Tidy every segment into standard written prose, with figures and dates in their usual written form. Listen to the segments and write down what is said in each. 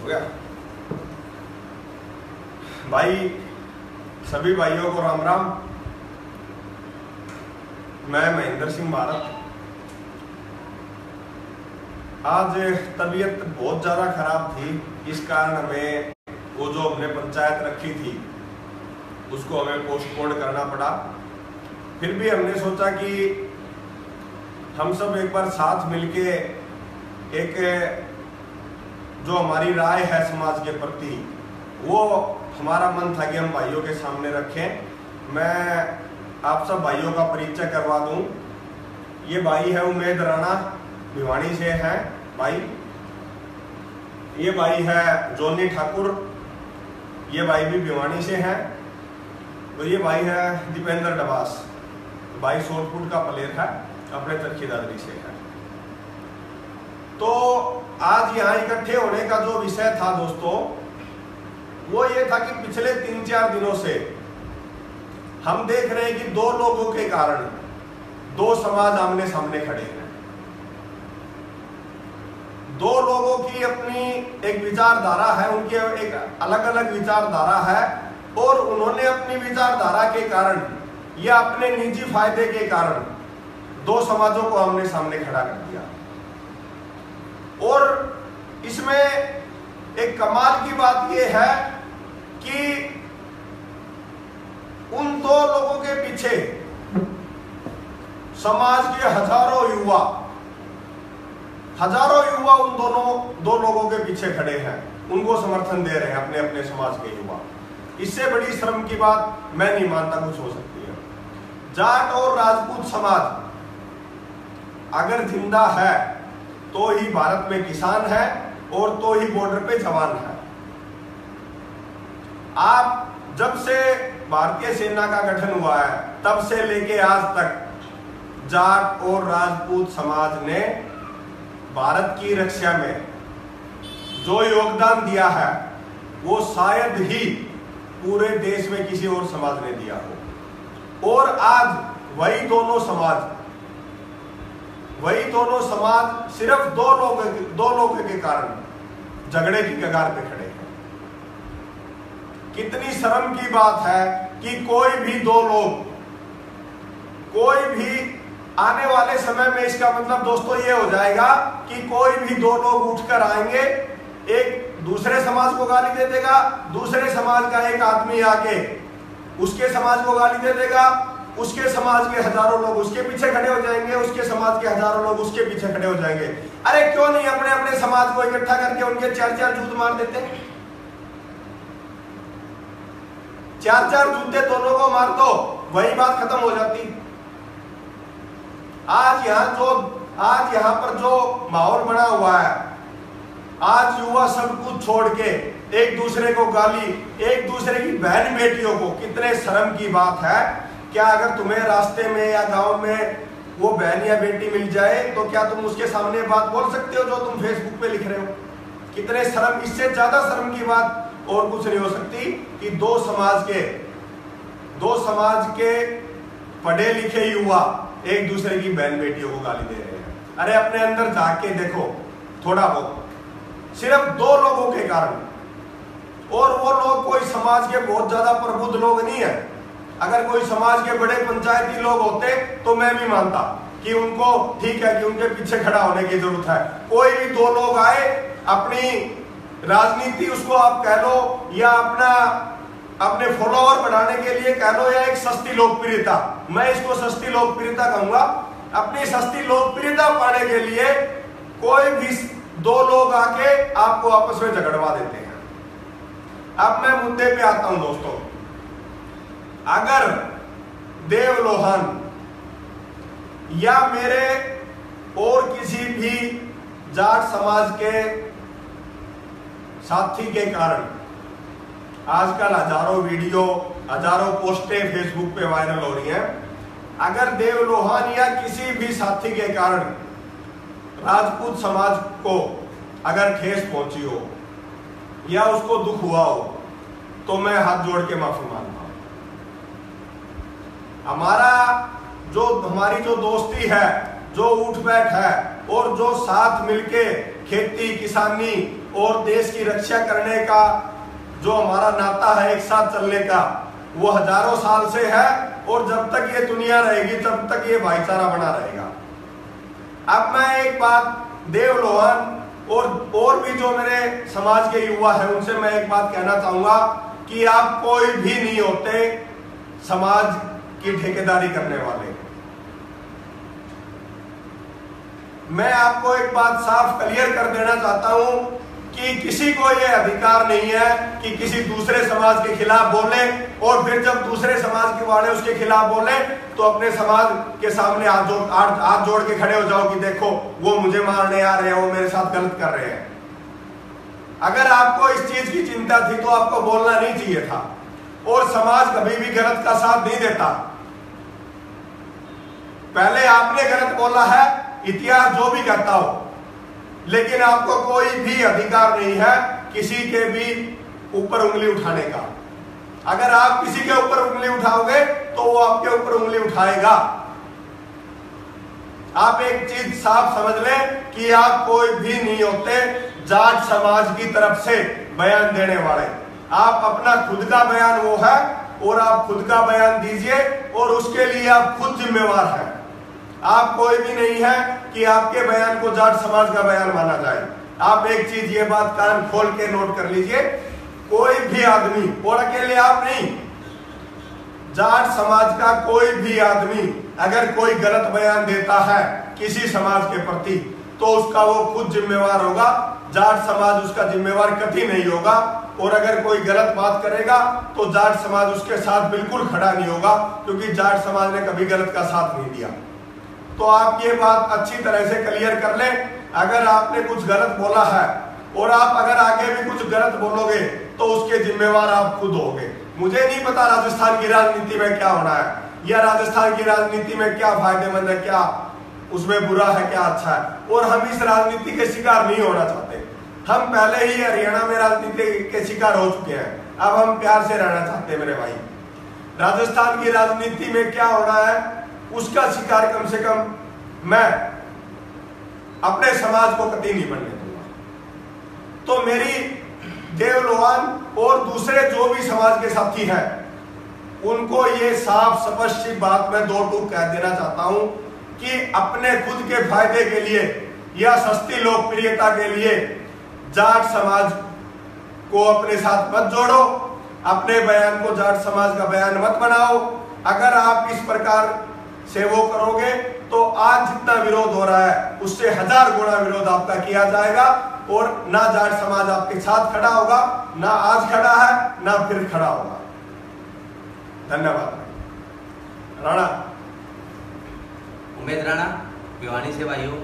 हो गया भाई। सभी भाइयों को राम राम। मैं महेंद्र सिंह भारत। आज तबीयत बहुत ज़्यादा खराब थी, इस कारण हमें वो जो हमने पंचायत रखी थी उसको हमें पोस्टपोन करना पड़ा। फिर भी हमने सोचा कि हम सब एक बार साथ मिलके एक जो हमारी राय है समाज के प्रति, वो हमारा मन था कि हम भाइयों के सामने रखें। मैं आप सब भाइयों का परिचय करवा दूं। ये भाई है उमेद राणा, भिवानी से है भाई। ये भाई है जोनी ठाकुर, ये भाई भी भिवानी से है। तो ये भाई है दीपेंद्र डबास, भाई शॉर्टपुट का प्लेयर है, अपने चरखी दादरी से है। तो आज यहाँ इकट्ठे होने का जो विषय था दोस्तों, वो ये था कि पिछले 3-4 दिनों से हम देख रहे हैं कि दो लोगों के कारण दो समाज आमने सामने खड़े हैं। दो लोगों की अपनी एक विचारधारा है, उनकी एक अलग अलग विचारधारा है, और उन्होंने अपनी विचारधारा के कारण या अपने निजी फायदे के कारण दो समाजों को आमने सामने खड़ा कर दिया। और इसमें एक कमाल की बात यह है कि उन दो लोगों के पीछे समाज के हजारों युवा उन दो लोगों के पीछे खड़े हैं, उनको समर्थन दे रहे हैं, अपने अपने समाज के युवा। इससे बड़ी शर्म की बात मैं नहीं मानता कुछ हो सकती है। जाट और राजपूत समाज अगर जिंदा है तो ही भारत में किसान है, और तो ही बॉर्डर पे जवान है। आप जब से भारतीय सेना का गठन हुआ है तब से लेके आज तक जाट और राजपूत समाज ने भारत की रक्षा में जो योगदान दिया है वो शायद ही पूरे देश में किसी और समाज ने दिया हो। और आज वही दोनों समाज सिर्फ दो लोगों के कारण झगड़े की कगार पे खड़े हैं। कितनी शर्म की बात है कि कोई भी आने वाले समय में, इसका मतलब दोस्तों ये हो जाएगा कि कोई भी दो लोग उठकर आएंगे, एक दूसरे समाज को गाली दे देगा, दूसरे समाज का एक आदमी आके उसके समाज को गाली दे देगा, उसके समाज के हजारों लोग उसके पीछे खड़े हो जाएंगे, उसके समाज के हजारों लोग उसके पीछे खड़े हो जाएंगे। अरे क्यों नहीं अपने अपने समाज को इकट्ठा करके उनके 4-4 जूते मार देते? 4-4 जूते दोनों को मार दो, वही बात खत्म हो जाती। आज यहाँ पर जो माहौल बना हुआ है, आज युवा सब कुछ छोड़ के एक दूसरे को गाली, एक दूसरे की बहन बेटियों को, कितने शर्म की बात है। क्या अगर तुम्हें रास्ते में या गांव में वो बहन या बेटी मिल जाए तो क्या तुम उसके सामने बात बोल सकते हो जो तुम फेसबुक पे लिख रहे हो? कितने शर्म, इससे ज्यादा शर्म की बात और कुछ नहीं हो सकती कि दो समाज के पढ़े लिखे युवा एक दूसरे की बहन बेटियों को गाली दे रहे हैं। अरे अपने अंदर झांक के देखो थोड़ा बहुत, सिर्फ दो लोगों के कारण। और वो लोग कोई समाज के बहुत ज्यादा प्रबुद्ध लोग नहीं है। अगर कोई समाज के बड़े पंचायती लोग होते तो मैं भी मानता कि उनको ठीक है कि उनके पीछे खड़ा होने की जरूरत है। कोई भी दो लोग आए, अपनी राजनीति उसको आप कह लो, या अपने फॉलोअर बढ़ाने के लिए कह लो, या एक सस्ती लोकप्रियता, मैं इसको सस्ती लोकप्रियता कहूंगा। अपनी सस्ती लोकप्रियता पाने के लिए कोई भी दो लोग आके आपको आपस में झगड़वा देते हैं। अब मैं मुद्दे पे आता हूं दोस्तों। अगर देव लोहान या मेरे और किसी भी जाट समाज के साथी के कारण आजकल हजारों वीडियो, हजारों पोस्टें फेसबुक पे वायरल हो रही हैं, अगर देव लोहान या किसी भी साथी के कारण राजपूत समाज को अगर ठेस पहुंची हो या उसको दुख हुआ हो तो मैं हाथ जोड़ के माफी मांगता हूं। हमारी जो दोस्ती है, जो उठ बैठ है, और जो साथ मिलके खेती किसानी और देश की रक्षा करने का जो हमारा नाता है एक साथ चलने का, वो हजारों साल से है और जब तक ये दुनिया रहेगी तब तक ये भाईचारा बना रहेगा। अब मैं एक बात देव लोहान और भी जो मेरे समाज के युवा हैं उनसे मैं एक बात कहना चाहूंगा कि आप कोई भी नहीं होते समाज की ठेकेदारी करने वाले। मैं आपको एक बात साफ क्लियर कर देना चाहता हूं कि किसी को यह अधिकार नहीं है कि किसी दूसरे समाज के खिलाफ बोले और फिर जब दूसरे समाज के वाले उसके खिलाफ बोले तो अपने समाज के सामने हाथ जोड़ के खड़े हो जाओ कि देखो वो मुझे मारने आ रहे हैं, वो मेरे साथ गलत कर रहे हैं। अगर आपको इस चीज की चिंता थी तो आपको बोलना नहीं चाहिए था। और समाज कभी भी गलत का साथ नहीं देता। पहले आपने गलत बोला है, इतिहास जो भी कहता हो, लेकिन आपको कोई भी अधिकार नहीं है किसी के भी ऊपर उंगली उठाने का। अगर आप किसी के ऊपर उंगली उठाओगे तो वो आपके ऊपर उंगली उठाएगा। आप एक चीज साफ समझ लें कि आप कोई भी नहीं होते जाट समाज की तरफ से बयान देने वाले। आप अपना खुद का बयान वो है और आप खुद का बयान दीजिए और उसके लिए आप खुद जिम्मेवार हैं। आप कोई भी नहीं है कि आपके बयान को जाट समाज का बयान माना जाए। आप एक चीज ये बात कान खोल के नोट कर लीजिए, कोई भी आदमी, और अकेले आप नहीं, जाट समाज का कोई भी आदमी अगर कोई गलत बयान देता है किसी समाज के प्रति तो उसका वो खुद जिम्मेवार होगा। जाट समाज उसका जिम्मेवार कभी नहीं होगा। और अगर कोई गलत बात करेगा तो जाट समाज उसके साथ बिल्कुल खड़ा नहीं होगा, क्योंकि जाट समाज ने कभी गलत का साथ नहीं दिया। तो आप ये बात अच्छी तरह से क्लियर कर लें। अगर आपने कुछ गलत बोला है और आप अगर आगे भी कुछ गलत बोलोगे तो उसके जिम्मेवार आप खुद होगे। मुझे नहीं पता राजस्थान की राजनीति में क्या होना है या राजस्थान की राजनीति में क्या फायदेमंद है, क्या उसमें बुरा है, क्या अच्छा है। और हम इस राजनीति के शिकार नहीं होना चाहते। हम पहले ही हरियाणा में राजनीति के शिकार हो चुके हैं। अब हम प्यार से रहना चाहते हैं मेरे भाई। राजस्थान की राजनीति में क्या होना है उसका शिकार कम से कम मैं अपने समाज को कभी नहीं बनने दूंगा। तो मेरी देव लोहान और दूसरे जो भी समाज के साथी हैं उनको ये साफ स्पष्ट बात मैं दो टूक कह देना चाहता हूं कि अपने खुद के फायदे के लिए या सस्ती लोकप्रियता के लिए जाट समाज को अपने साथ मत जोड़ो। अपने बयान को जाट समाज का बयान मत बनाओ। अगर आप इस प्रकार से वो करोगे तो आज जितना विरोध हो रहा है उससे 1000 गुना विरोध आपका किया जाएगा और ना जाट समाज आपके साथ खड़ा होगा, ना आज खड़ा है, ना फिर खड़ा होगा। धन्यवाद। राणा उमेद राणा, भिवानी से भाइयों,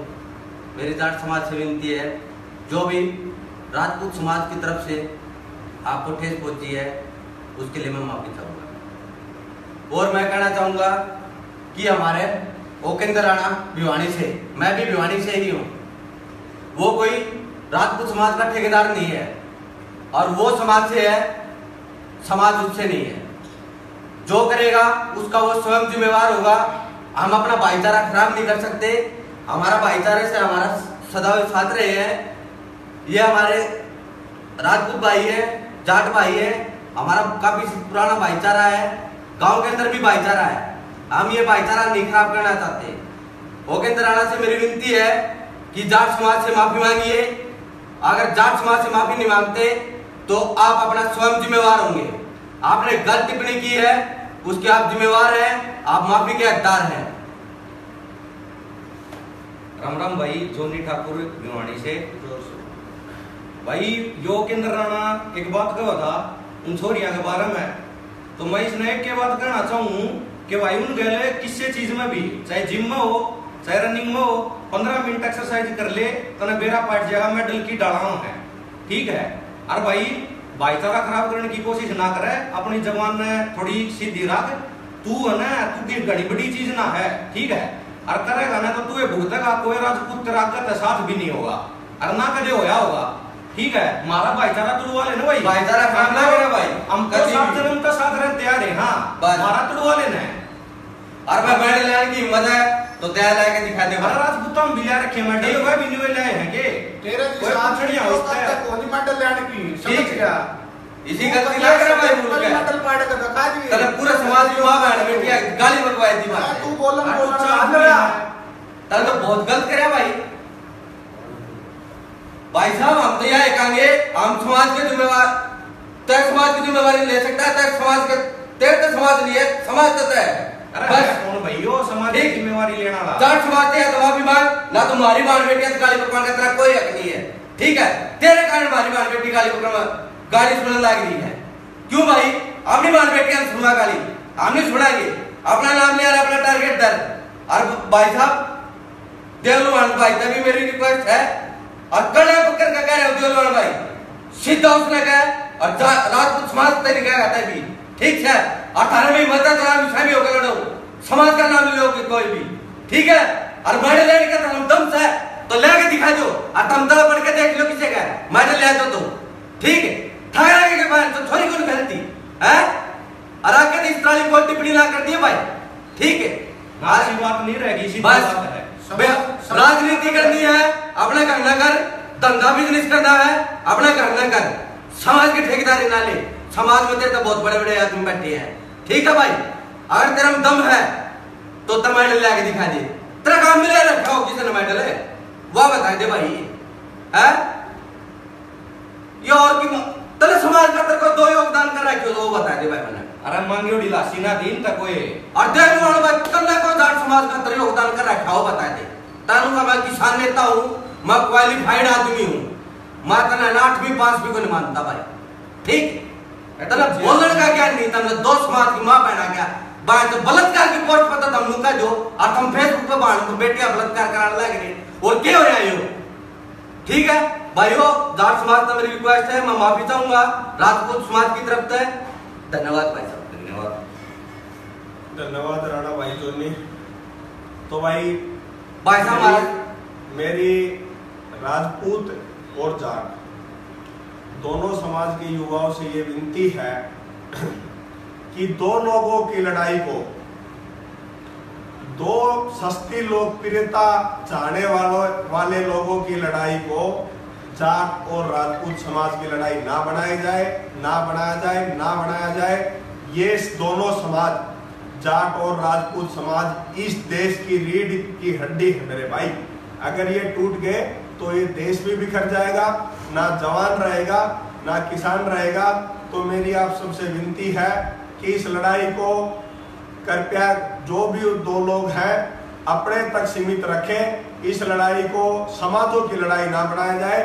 मेरी जाट समाज से विनती है, जो भी राजपूत समाज की तरफ से आपको ठेस पहुंची है उसके लिए मैं माफी चाहूंगा। और मैं कहना चाहूंगा कि हमारे ओकेंद्र राणा भिवानी से, मैं भी भिवानी से ही हूँ, वो कोई राजपूत समाज का ठेकेदार नहीं है और वो समाज से है, समाज उससे नहीं है। जो करेगा उसका वो स्वयं जिम्मेवार होगा। हम अपना भाईचारा खराब नहीं कर सकते। हमारा भाईचारे से हमारा सदा साथ रहे हैं। ये हमारे राजपूत भाई है, जाट भाई है, हमारा काफी पुराना भाईचारा है, गांव के अंदर भी भाईचारा है। हम ये भाईचारा नहीं खराब करना चाहते। ओकेंद्र राणा से मेरी विनती है कि जाट समाज से माफी मांगिए। अगर जाट समाज से माफी नहीं मांगते तो आप अपना स्वयं जिम्मेवार होंगे। आपने गलत टिप्पणी की है उसके आप जिम्मेवार हैं, आप माफी के हकदार हैं। राम राम भाई, जोनी ठाकुर भिवानी से। भाई यो ओकेंद्र राणा एक बात कहा था उन छोरिया के बारे में, तो मैं इसने एक बात कहना चाहूँ कि भाई उन गए किसी चीज में भी, चाहे जिम में हो चाहे रनिंग में हो, 15 मिनट एक्सरसाइज कर ले तो बेरा पाट जाएगा, मेडल की डाला है, ठीक है। और भाई भाईचारा खराब करने की कोशिश ना करे, अपनी जबान में थोड़ी सीधी रख। तू है ना, तू की घड़ी बड़ी चीज ना है, ठीक है। और करेगा ना तो तू भुगतेगा, कोई राजपूत तेरा साथ भी नहीं होगा और ना कदे होया होगा, ठीक है। हमारा भाईचारा तुड़वा लेना भाई, भाईचारा खराब ना करेगा भाई, हम तो साथ जन्म का साथ रहते तैयार है। हाँ, हमारा तुड़वा लेना है। और मैं बैठ लेने की हिम्मत है तो दया लाके दिखा दे। अरे राजपूत हम बिला रखे मेडल कोई भी नहीं लाए हैं के तेरे कोई छड़ियां होता है कोई मेडल लेने की समझ गया। इसी गलती लग रहा भाई बोल के मेडल पाड़ के दिखा दी तेरे पूरा समाज की मां बहन बेटियां गाली बकवाई दी बात तू बोलना तेरे तो बहुत गलत करे भाई। भाई साहब हम तो यहाँ कहेंगे हम समाज के जिम्मेवार तय समाज की जिम्मेवारी ले सकता है, तय समाज के तेरे तो समाज नहीं है, समाज तो है बस कौन भैयो समाज की जिम्मेवारी लेना ला जाट समाज है तो भी मान ना तुम्हारी बाण बेटी गाली पकवान का तेरा कोई हक नहीं है, ठीक है। तेरे कारण हमारी बाण बेटी गाली पकवान गाली सुनने लग रही है। क्यों भाई अपनी बाण बेटी हम सुना गाली हम नहीं सुनाएंगे, अपना नाम ले अपना टारगेट दर। और भाई साहब देवलवान भाई तभी मेरी रिक्वेस्ट है और कड़ा पकड़ का कह रहे हो देवलवान भाई सीधा उसने कहा और राजपूत समाज तरीका कहता है भी ठीक है। 18वीं मदद शामिल होकर लड़ो समाज का नाम लोगे कोई भी, ठीक है। और मेडल लेने का तुम दम से तो लेके दिखा दो और तुम दवा पढ़ के देख लो किसे का मेडल ले तो ठीक है। ठाकरा के बाद तो थोड़ी कौन गलती है और आके इस ताली को टिप्पणी ला कर दिए भाई, ठीक है। ऐसी बात नहीं रहेगी, सीधी बात है। राजनीति करनी है अपना करना कर, धंधा बिजनेस करना है अपना करना कर, समाज की ठेकेदारी ना ले। समाज में तेरे तो बहुत बड़े बड़े आदमी बैठे हैं, ठीक है भाई। अगर तेरा में दम है तो तुम मेडल लाके दिखा दे। तेरा काम मिले रखा हो किसी ने मेडल है वह बता दे भाई है ये और की तेरे समाज का तेरे को 2 योगदान कर रखे हो तो वो बता दे भाई मैंने। अरे मांगे उड़ी लासी ना दिन तक कोई और देख वाला भाई कन्ना को जाट समाज का तेरे योगदान कर रखा हो बता दे। तानू का मैं किसान नेता हूं, मैं क्वालिफाइड आदमी हूं, मैं तना 8वीं 5वीं को नहीं मानता भाई, ठीक। तना बोलने का क्या नहीं, तमने 2 समाज की मां बहना क्या बाय तो बलात्कार की पोस्ट पता तुम का जो और तुम फेसबुक पे बाण को बेटियां बलात्कार कराने लग रहे और क्या हो रहा है यो, ठीक है भाइयों। जाट समाज का मेरी रिक्वेस्ट है, मैं माफी चाहूंगा राजपूत समाज की तरफ से। धन्यवाद भाई साहब, धन्यवाद धन्यवाद राणा भाई जोनी। तो भाई साहब मेरी राजपूत और जाट दोनों समाज के युवाओं से ये विनती है कि 2 लोगों की लड़ाई को, 2 सस्ती लोकप्रियता चाहने वाले लोगों की लड़ाई को जाट और राजपूत समाज की लड़ाई ना बनाया जाए। ये दोनों समाज जाट और राजपूत समाज इस देश की रीढ़ की हड्डी है मेरे भाई। अगर ये टूट गए तो ये देश भी बिखर जाएगा, ना जवान रहेगा ना किसान रहेगा। तो मेरी आप सबसे विनती है कि इस लड़ाई को कृपया जो भी 2 लोग हैं अपने तक सीमित रखें, इस लड़ाई को समाजों की लड़ाई ना बनाया जाए।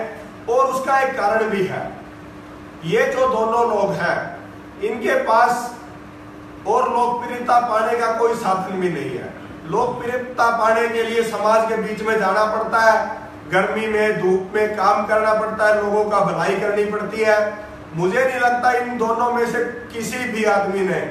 और उसका एक कारण भी है, ये जो दोनों लोग हैं इनके पास और लोकप्रियता पाने का कोई साधन भी नहीं है। लोकप्रियता पाने के लिए समाज के बीच में जाना पड़ता है, गर्मी में धूप में काम करना पड़ता है, लोगों का भलाई करनी पड़ती है। मुझे नहीं लगता इन दोनों में से किसी भी आदमी ने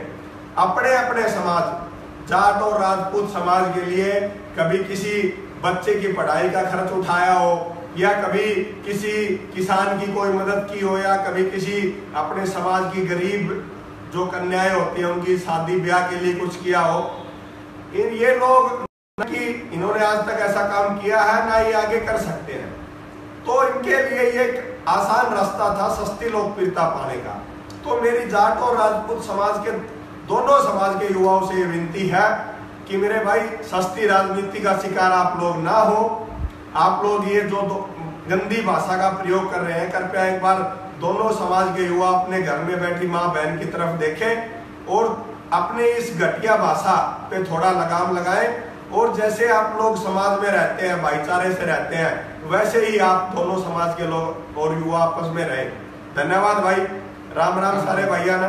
अपने अपने समाज जाट और राजपूत समाज के लिए कभी किसी बच्चे की पढ़ाई का खर्च उठाया हो, या कभी किसी किसान की कोई मदद की हो, या कभी किसी अपने समाज की गरीब जो कन्याएं होती हैं उनकी शादी ब्याह के लिए कुछ किया हो। ये लोग कि इन्होंने आज तक ऐसा काम किया है ना ये आगे कर सकते हैं। तो इनके लिए ये एक आसान रास्ता था सस्ती लोकप्रियता पाने का। तो मेरी जाट और राजपूत समाज के दोनों समाज के युवाओं से ये विनती है कि मेरे भाई सस्ती राजनीति का शिकार आप लोग ना हो। आप लोग ये जो गंदी भाषा का प्रयोग कर रहे हैं, कृपया एक बार दोनों समाज के युवा अपने घर में बैठी माँ बहन की तरफ देखें और अपने इस घटिया भाषा पे थोड़ा लगाम लगाएं। और जैसे आप लोग समाज में रहते हैं, भाईचारे से रहते हैं, वैसे ही आप दोनों समाज के लोग और युवा आपस में रहें। धन्यवाद भाई, राम राम सारे भैया ने।